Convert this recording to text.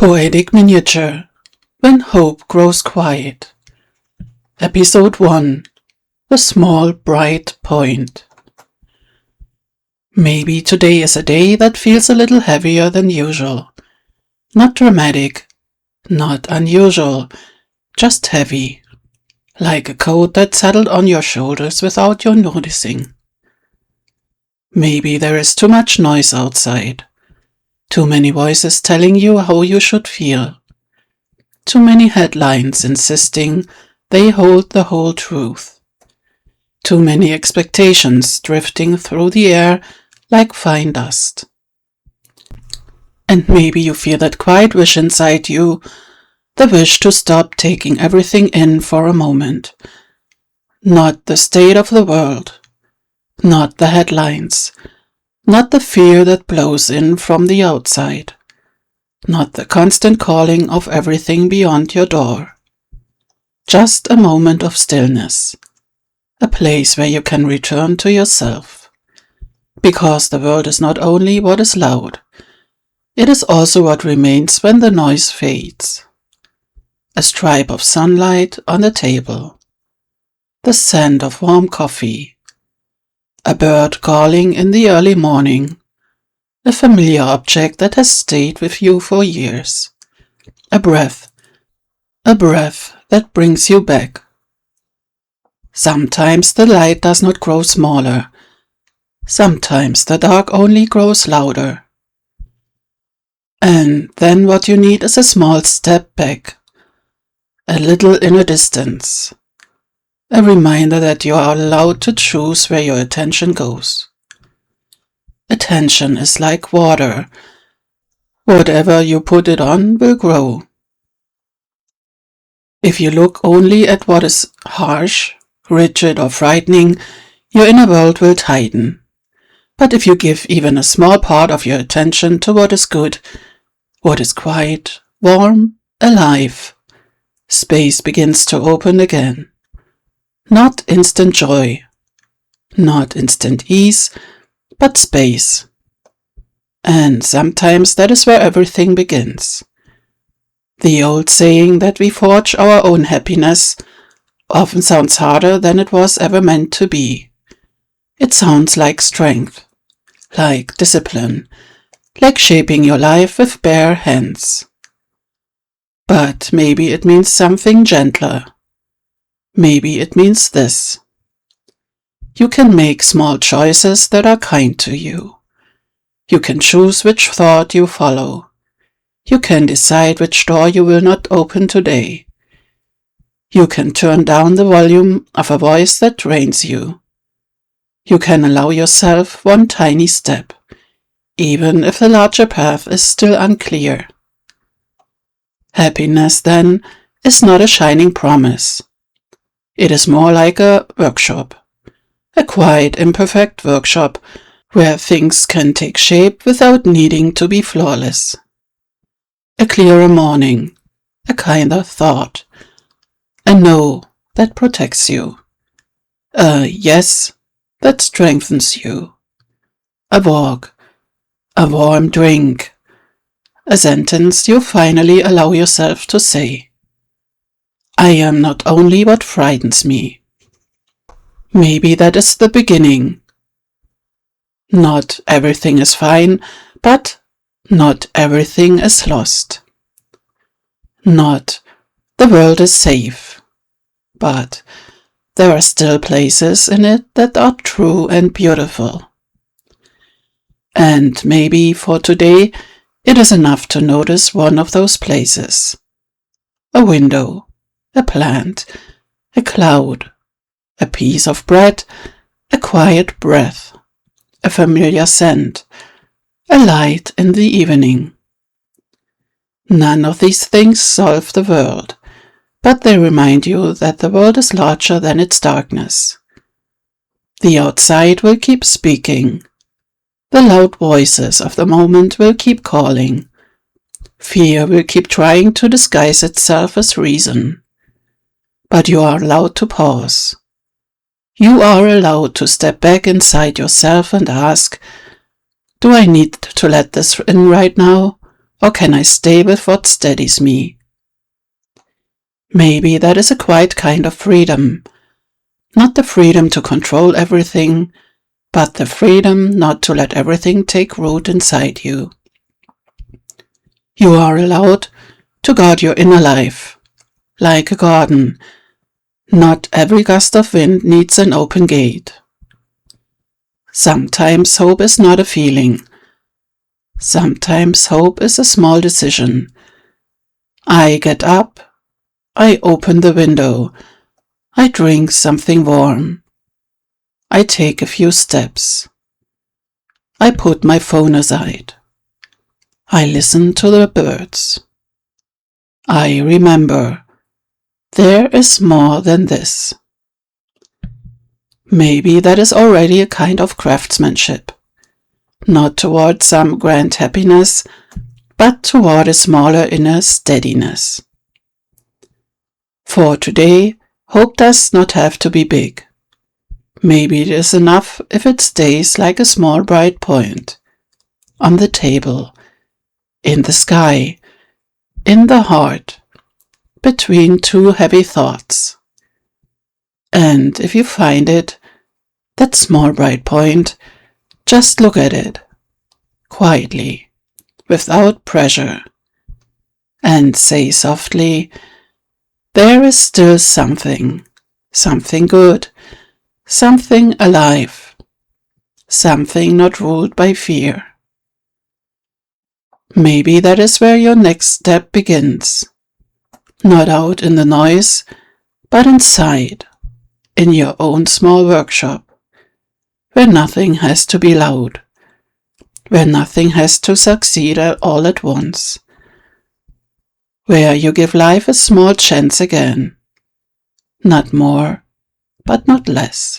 Poetic Miniature When Hope Grows Quiet. Episode 1 The Small Bright Point. Maybe today is a day that feels a little heavier than usual. Not dramatic, not unusual, just heavy. Like a coat that settled on your shoulders without your noticing. Maybe there is too much noise outside. Too many voices telling you how you should feel. Too many headlines insisting they hold the whole truth. Too many expectations drifting through the air like fine dust. And maybe you feel that quiet wish inside you, the wish to stop taking everything in for a moment. Not the state of the world, not the headlines, not the fear that blows in from the outside, not the constant calling of everything beyond your door. Just a moment of stillness, a place where you can return to yourself. Because the world is not only what is loud, it is also what remains when the noise fades. A stripe of sunlight on the table, the scent of warm coffee, a bird calling in the early morning, a familiar object that has stayed with you for years, a breath that brings you back. Sometimes the light does not grow smaller, sometimes the dark only grows louder. And then what you need is a small step back, a little inner distance. A reminder that you are allowed to choose where your attention goes. Attention is like water. Whatever you put it on will grow. If you look only at what is harsh, rigid or frightening, your inner world will tighten. But if you give even a small part of your attention to what is good, what is quiet, warm, alive, space begins to open again. Not instant joy, not instant ease, but space. And sometimes that is where everything begins. The old saying that we forge our own happiness often sounds harder than it was ever meant to be. It sounds like strength, like discipline, like shaping your life with bare hands. But maybe it means something gentler. Maybe it means this. You can make small choices that are kind to you. You can choose which thought you follow. You can decide which door you will not open today. You can turn down the volume of a voice that drains you. You can allow yourself one tiny step, even if the larger path is still unclear. Happiness, then, is not a shining promise. It is more like a workshop, a quiet, imperfect workshop where things can take shape without needing to be flawless. A clearer morning, a kinder thought, a no that protects you, a yes that strengthens you, a walk, a warm drink, a sentence you finally allow yourself to say. I am not only what frightens me. Maybe that is the beginning. Not everything is fine, but not everything is lost. Not the world is safe, but there are still places in it that are true and beautiful. And maybe for today it is enough to notice one of those places. A window. A plant, a cloud, a piece of bread, a quiet breath, a familiar scent, a light in the evening. None of these things solve the world, but they remind you that the world is larger than its darkness. The outside will keep speaking. The loud voices of the moment will keep calling. Fear will keep trying to disguise itself as reason. But you are allowed to pause. You are allowed to step back inside yourself and ask, do I need to let this in right now, or can I stay with what steadies me? Maybe that is a quiet kind of freedom, not the freedom to control everything, but the freedom not to let everything take root inside you. You are allowed to guard your inner life, like a garden. Not every gust of wind needs an open gate. Sometimes hope is not a feeling. Sometimes hope is a small decision. I get up, I open the window, I drink something warm. I take a few steps. I put my phone aside. I listen to the birds. I remember, there is more than this. Maybe that is already a kind of craftsmanship, not toward some grand happiness, but toward a smaller inner steadiness. For today, hope does not have to be big. Maybe it is enough if it stays like a small bright point, on the table, in the sky, in the heart, between two heavy thoughts. And if you find it, that small bright point, just look at it, quietly, without pressure, and say softly, there is still something good, something alive, something not ruled by fear. Maybe that is where your next step begins, not out in the noise, but inside, in your own small workshop, where nothing has to be loud, where nothing has to succeed all at once, where you give life a small chance again, not more, but not less.